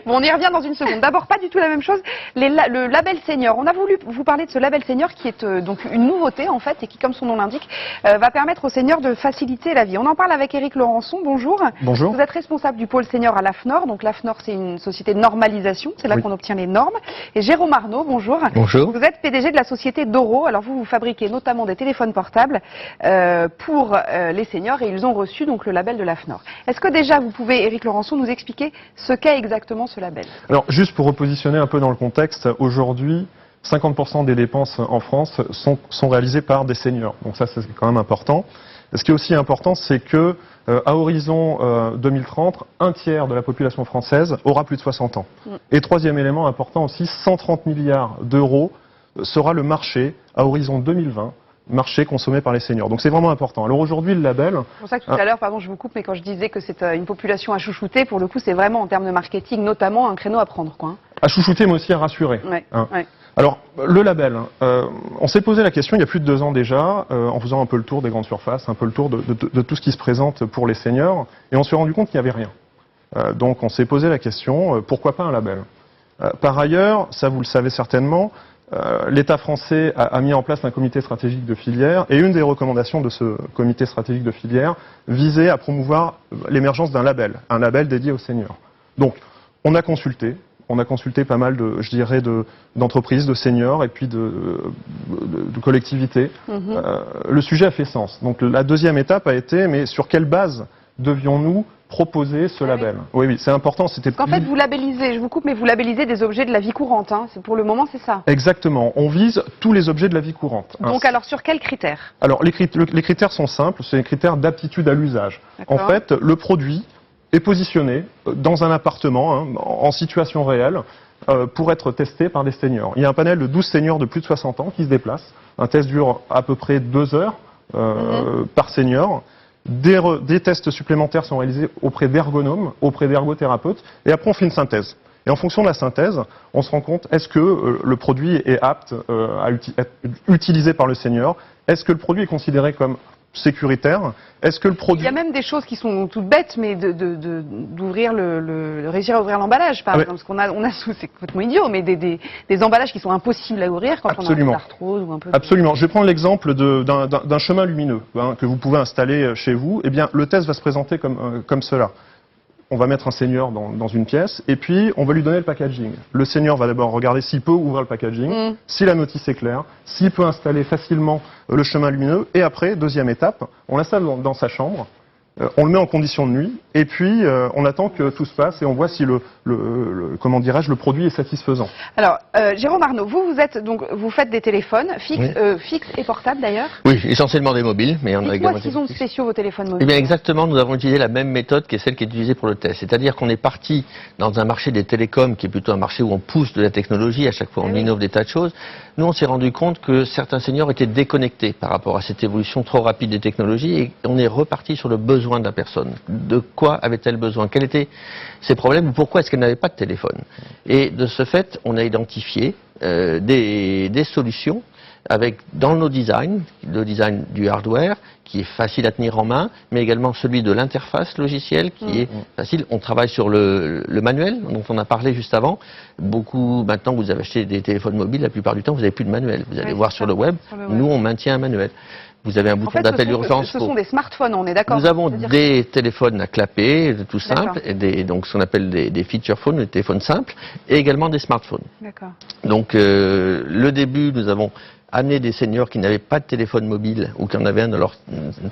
Bon, on y revient dans une seconde. D'abord, pas du tout la même chose. Le label senior. On a voulu vous parler de ce label senior qui est donc une nouveauté en fait et qui, comme son nom l'indique, va permettre aux seniors de faciliter la vie. On en parle avec Éric Laurençon. Bonjour. Bonjour. Vous êtes responsable du pôle senior à l'AFNOR. Donc l'AFNOR, c'est une société de normalisation. C'est là qu'on obtient les normes. Et Jérôme Arnaud, bonjour. Bonjour. Vous êtes PDG de la société Doro. Alors vous fabriquez notamment des téléphones portables pour les seniors et ils ont reçu donc le label de l'AFNOR. Est-ce que déjà vous pouvez, Éric Laurençon, nous expliquer ce qu'est exactement ce label? Alors, juste pour repositionner un peu dans le contexte, aujourd'hui, 50% des dépenses en France sont réalisées par des seniors. Donc ça, c'est quand même important. Ce qui est aussi important, c'est que à horizon 2030, un tiers de la population française aura plus de 60 ans. Et troisième élément important aussi, 130 milliards d'euros sera le marché à horizon 2020. Marché consommé par les seniors. Donc c'est vraiment important. Alors aujourd'hui, le label... C'est pour ça que tout à l'heure, pardon, je vous coupe, mais quand je disais que c'est une population à chouchouter, pour le coup, c'est vraiment en termes de marketing, notamment un créneau à prendre, quoi. À chouchouter, mais aussi à rassurer. Ouais, ouais. Alors, le label, on s'est posé la question il y a plus de 2 ans déjà, en faisant un peu le tour des grandes surfaces, un peu le tour de tout ce qui se présente pour les seniors, et on s'est rendu compte qu'il n'y avait rien. Donc on s'est posé la question, pourquoi pas un label? Par ailleurs, ça vous le savez certainement, l'État français a mis en place un comité stratégique de filière et une des recommandations de ce comité stratégique de filière visait à promouvoir l'émergence d'un label, un label dédié aux seniors. Donc, on a consulté pas mal de, je dirais, d'entreprises, de seniors et puis de collectivités. Le sujet a fait sens. Donc, la deuxième étape a été, mais sur quelle base devions-nous proposer ce label? Oui, c'est important. En fait, vous labellisez, je vous coupe, mais vous labellisez des objets de la vie courante. Hein. Pour le moment, c'est ça. Exactement. On vise tous les objets de la vie courante. Donc, alors, sur quels critères? Alors, les critères sont simples. C'est les critères d'aptitude à l'usage. En fait, le produit est positionné dans un appartement, en situation réelle, pour être testé par des seniors. Il y a un panel de 12 seniors de plus de 60 ans qui se déplacent. Un test dure à peu près 2 heures par senior. Des tests supplémentaires sont réalisés auprès d'ergonomes, auprès d'ergothérapeutes, et après on fait une synthèse. Et en fonction de la synthèse, on se rend compte, est-ce que le produit est apte à être utilisé par le senior? Est-ce que le produit est considéré comme sécuritaire? Est-ce que le produit... Il y a même des choses qui sont toutes bêtes, mais d'ouvrir réussir à ouvrir l'emballage, par exemple. Parce qu'on a c'est complètement idiot, mais des emballages qui sont impossibles à ouvrir quand on a un peu d'arthrose ou un peu... Absolument. Je vais prendre l'exemple d'un chemin lumineux que vous pouvez installer chez vous. Eh bien, le test va se présenter comme cela. On va mettre un senior dans une pièce et puis on va lui donner le packaging. Le senior va d'abord regarder s'il peut ouvrir le packaging, si la notice est claire, s'il peut installer facilement le chemin lumineux et après, deuxième étape, on l'installe dans sa chambre, on le met en condition de nuit et puis on attend que tout se passe et on voit si comment dirais-je, le produit est satisfaisant. Alors, Jérôme Arnaud, vous faites des téléphones fixes et portables d'ailleurs? Oui, essentiellement des mobiles, mais on a également Dites-moi s'ils ont de spéciaux vos téléphones mobiles. Eh bien exactement, nous avons utilisé la même méthode qui est celle qui est utilisée pour le test. C'est-à-dire qu'on est parti dans un marché des télécoms qui est plutôt un marché où on pousse de la technologie, à chaque fois on innove des tas de choses. Nous on s'est rendu compte que certains seniors étaient déconnectés par rapport à cette évolution trop rapide des technologies et on est reparti sur le besoin de la personne. De quoi avait-elle besoin? Quels étaient ses problèmes ou pourquoi est-ce qu'elle n'avait pas de téléphone? Et de ce fait, on a identifié des solutions avec dans nos designs, le design du hardware qui est facile à tenir en main, mais également celui de l'interface logicielle qui est facile. On travaille sur le manuel dont on a parlé juste avant. Beaucoup, maintenant vous avez acheté des téléphones mobiles, la plupart du temps vous n'avez plus de manuel. Vous allez voir sur le web, nous on maintient un manuel. Vous avez un bouton d'appel d'urgence. Ce sont des smartphones, on est d'accord? Nous avons des téléphones à clapper, tout simple, et donc ce qu'on appelle des feature phones, des téléphones simples, et également des smartphones. D'accord. Donc le début, nous avons amené des seniors qui n'avaient pas de téléphone mobile ou qui en avaient un dans leur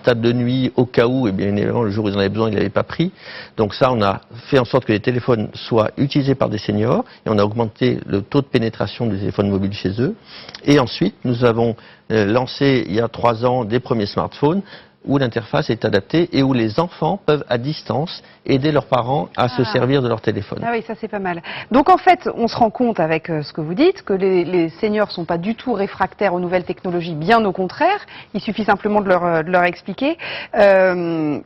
table de nuit au cas où, et bien évidemment le jour où ils en avaient besoin, ils ne l'avaient pas pris. Donc ça, on a fait en sorte que les téléphones soient utilisés par des seniors et on a augmenté le taux de pénétration des téléphones mobiles chez eux. Et ensuite, nous avons lancé il y a 3 ans des premiers smartphones où l'interface est adaptée et où les enfants peuvent à distance aider leurs parents à se servir de leur téléphone. Ah oui, ça c'est pas mal. Donc en fait, on se rend compte avec ce que vous dites, que les seniors sont pas du tout réfractaires aux nouvelles technologies, bien au contraire. Il suffit simplement de leur expliquer,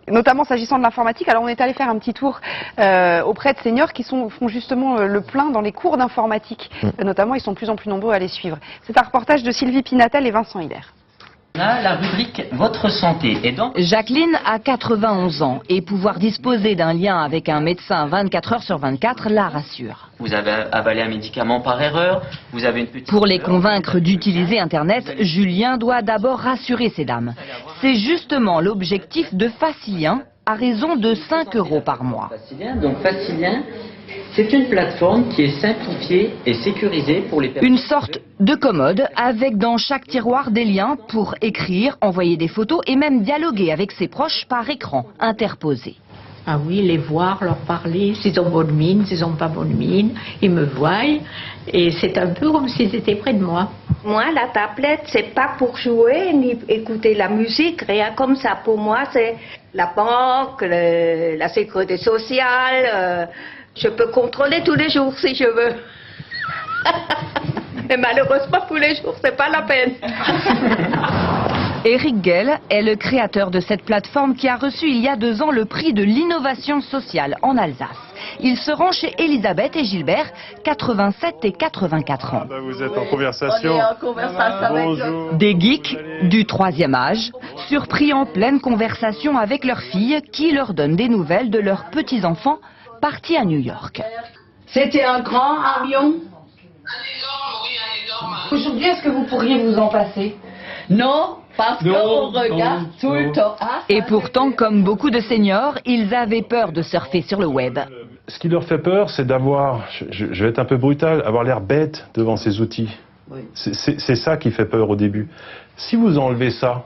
notamment s'agissant de l'informatique. Alors on est allé faire un petit tour auprès de seniors qui font justement le plein dans les cours d'informatique. Notamment, ils sont de plus en plus nombreux à les suivre. C'est un reportage de Sylvie Pinatel et Vincent Hilaire. On a la rubrique Votre santé. Et donc, Jacqueline a 91 ans et pouvoir disposer d'un lien avec un médecin 24 heures sur 24 la rassure. vous avez avalé un médicament par erreur, vous avez une petite... Pour les convaincre d'utiliser Internet, Julien doit d'abord rassurer ces dames. C'est justement l'objectif de Facilien, à raison de 5 € par mois. Facilien, donc Facilien, c'est une plateforme qui est simplifiée et sécurisée pour les personnes... Une sorte de commode avec dans chaque tiroir des liens pour écrire, envoyer des photos et même dialoguer avec ses proches par écran interposé. Ah oui, les voir, leur parler, s'ils ont bonne mine, s'ils n'ont pas bonne mine, ils me voient et c'est un peu comme s'ils étaient près de moi. Moi, la tablette, c'est pas pour jouer ni écouter la musique, rien comme ça. Pour moi, c'est la banque, la sécurité sociale. Je peux contrôler tous les jours si je veux. Mais malheureusement, tous les jours, c'est pas la peine. Eric Gell est le créateur de cette plateforme qui a reçu il y a 2 ans le prix de l'innovation sociale en Alsace. Il se rend chez Elisabeth et Gilbert, 87 et 84 ans. Vous êtes en conversation. On est en conversation avec Bonjour. Des geeks du 3e âge, surpris en pleine conversation avec leur fille qui leur donne des nouvelles de leurs petits-enfants partis à New York. C'était un grand avion. Aujourd'hui, est-ce que vous pourriez vous en passer? Non, parce qu'on regarde tout le temps. Et pourtant, comme beaucoup de seniors, ils avaient peur de surfer sur le web. Ce qui leur fait peur, c'est d'avoir, je vais être un peu brutal, avoir l'air bête devant ces outils. C'est ça qui fait peur au début. Si vous enlevez ça,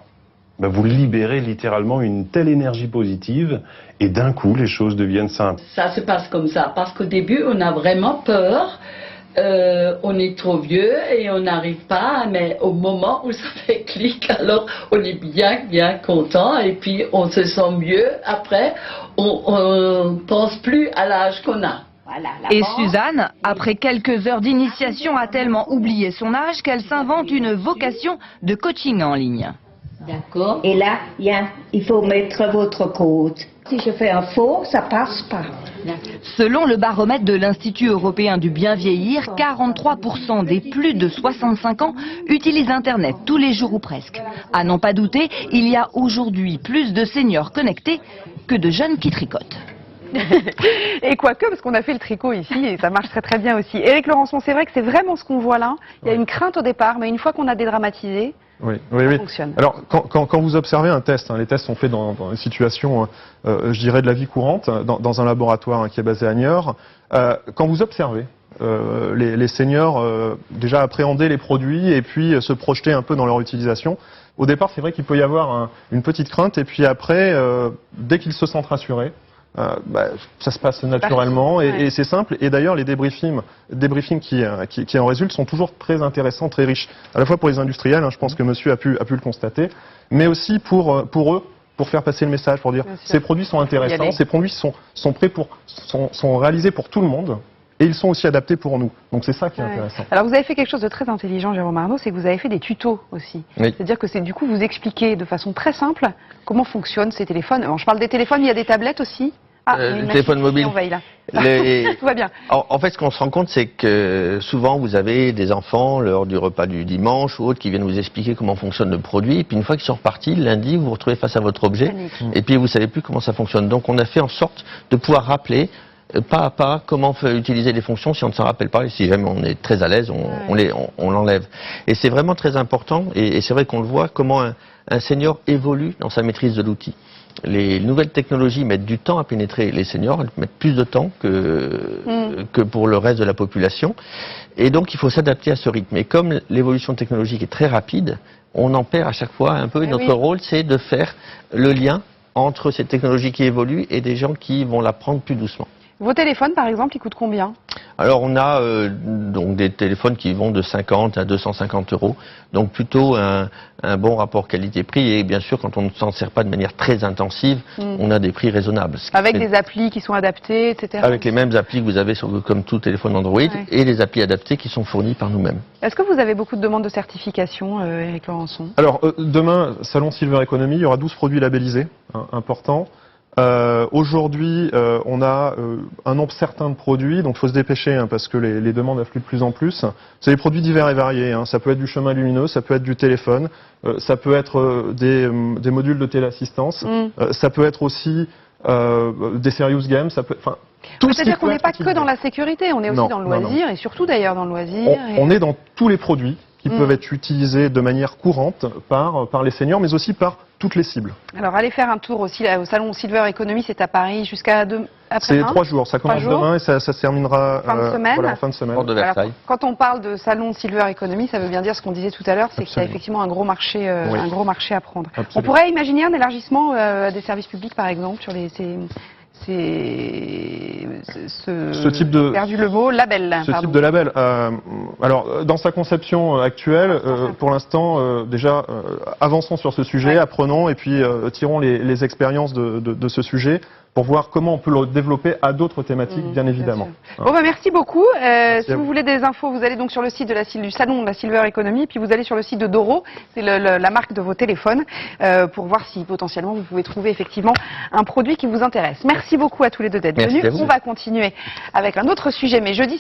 ben vous libérez littéralement une telle énergie positive et d'un coup, les choses deviennent simples. Ça se passe comme ça, parce qu'au début, on a vraiment peur. On est trop vieux et on n'arrive pas, mais au moment où ça fait clic, alors on est bien content et puis on se sent mieux. Après, on pense plus à l'âge qu'on a. Voilà, Et Suzanne, après quelques heures d'initiation, a tellement oublié son âge qu'elle s'invente une vocation de coaching en ligne. D'accord. Et là, il faut mettre votre code. Si je fais un faux, ça passe pas. Selon le baromètre de l'Institut européen du bien vieillir, 43% des plus de 65 ans utilisent Internet tous les jours ou presque. À n'en pas douter, il y a aujourd'hui plus de seniors connectés que de jeunes qui tricotent. Et quoique, parce qu'on a fait le tricot ici et ça marche très très bien aussi. Éric Laurençon, c'est vrai que c'est vraiment ce qu'on voit là. Il y a une crainte au départ, mais une fois qu'on a dédramatisé, ça fonctionne. Alors, quand vous observez un test, hein, les tests sont faits dans des situations, je dirais, de la vie courante, dans un laboratoire qui est basé à Niort. Quand vous observez les seniors déjà appréhender les produits et puis se projeter un peu dans leur utilisation, au départ, c'est vrai qu'il peut y avoir une petite crainte et puis après, dès qu'ils se sentent rassurés, ça se passe naturellement et c'est simple. Et d'ailleurs, les débriefings qui en résultent sont toujours très intéressants, très riches. À la fois pour les industriels, hein, je pense que monsieur a pu le constater, mais aussi pour eux, pour faire passer le message, pour dire ces produits sont intéressants, ces produits sont réalisés pour tout le monde. Et ils sont aussi adaptés pour nous. Donc c'est ça qui est intéressant. Alors vous avez fait quelque chose de très intelligent, Jérôme Arnaud, c'est que vous avez fait des tutos aussi. Oui. C'est-à-dire que c'est du coup vous expliquez de façon très simple comment fonctionnent ces téléphones. Alors, je parle des téléphones, il y a des tablettes aussi. Le téléphone mobile. Tout va bien. En fait, ce qu'on se rend compte, c'est que souvent, vous avez des enfants, lors du repas du dimanche ou autre, qui viennent vous expliquer comment fonctionne le produit. Et puis, une fois qu'ils sont repartis, lundi, vous vous retrouvez face à votre objet. Et puis, vous savez plus comment ça fonctionne. Donc, on a fait en sorte de pouvoir rappeler pas à pas comment utiliser les fonctions si on ne s'en rappelle pas. Et si jamais on est très à l'aise, on l'enlève. Et c'est vraiment très important. Et c'est vrai qu'on le voit, comment un senior évolue dans sa maîtrise de l'outil. Les nouvelles technologies mettent du temps à pénétrer les seniors, elles mettent plus de temps que pour le reste de la population. Et donc il faut s'adapter à ce rythme. Et comme l'évolution technologique est très rapide, on en perd à chaque fois un peu. Et notre rôle, c'est de faire le lien entre ces technologies qui évoluent et des gens qui vont la prendre plus doucement. Vos téléphones, par exemple, ils coûtent combien? Alors on a donc des téléphones qui vont de 50 à 250 €, donc plutôt un bon rapport qualité-prix et bien sûr quand on ne s'en sert pas de manière très intensive, on a des prix raisonnables. Avec des applis qui sont adaptées, etc. Avec les mêmes applis que vous avez comme tout téléphone Android et les applis adaptés qui sont fournis par nous-mêmes. Est-ce que vous avez beaucoup de demandes de certification, Éric Laurençon? Alors demain, Salon Silver Economy, il y aura 12 produits labellisés, importants. Aujourd'hui, on a un nombre certain de produits, donc il faut se dépêcher hein, parce que les demandes affluent de plus en plus. C'est des produits divers et variés. Hein. Ça peut être du chemin lumineux, ça peut être du téléphone, ça peut être des modules de téléassistance, ça peut être aussi des serious games. Ça peut, enfin, tout ce qui C'est-à-dire qu'on peut n'est être pas que utilisé. dans la sécurité, on est aussi Non, dans le non, loisir et surtout d'ailleurs dans le loisir. On est dans tous les produits qui peuvent être utilisés de manière courante par les seniors, mais aussi par toutes les cibles. Alors allez faire un tour aussi au salon Silver Economy, c'est à Paris jusqu'à après. C'est 3 jours, ça commence demain et ça se terminera fin de semaine. voilà, en fin de semaine. Porte de Versailles. Quand on parle de salon Silver Economy, ça veut bien dire ce qu'on disait tout à l'heure, c'est qu'il y a effectivement un gros marché, Oui. un gros marché à prendre. Absolument. On pourrait imaginer un élargissement des services publics, par exemple, sur ce type de perdu le mot label. Ce pardon. type de label. Alors, dans sa conception actuelle, pour l'instant, déjà, avançons sur ce sujet, apprenons et puis tirons les expériences de ce sujet pour voir comment on peut le développer à d'autres thématiques, bien évidemment. Bon, bah, merci beaucoup. Si à vous vous. voulez des infos, vous allez donc sur le site du salon de la Silver Economy, puis vous allez sur le site de Doro, c'est la marque de vos téléphones, pour voir si potentiellement vous pouvez trouver effectivement un produit qui vous intéresse. Merci beaucoup à tous les deux d'être Merci venus. à vous. On va continuer avec un autre sujet, mais jeudi, c'est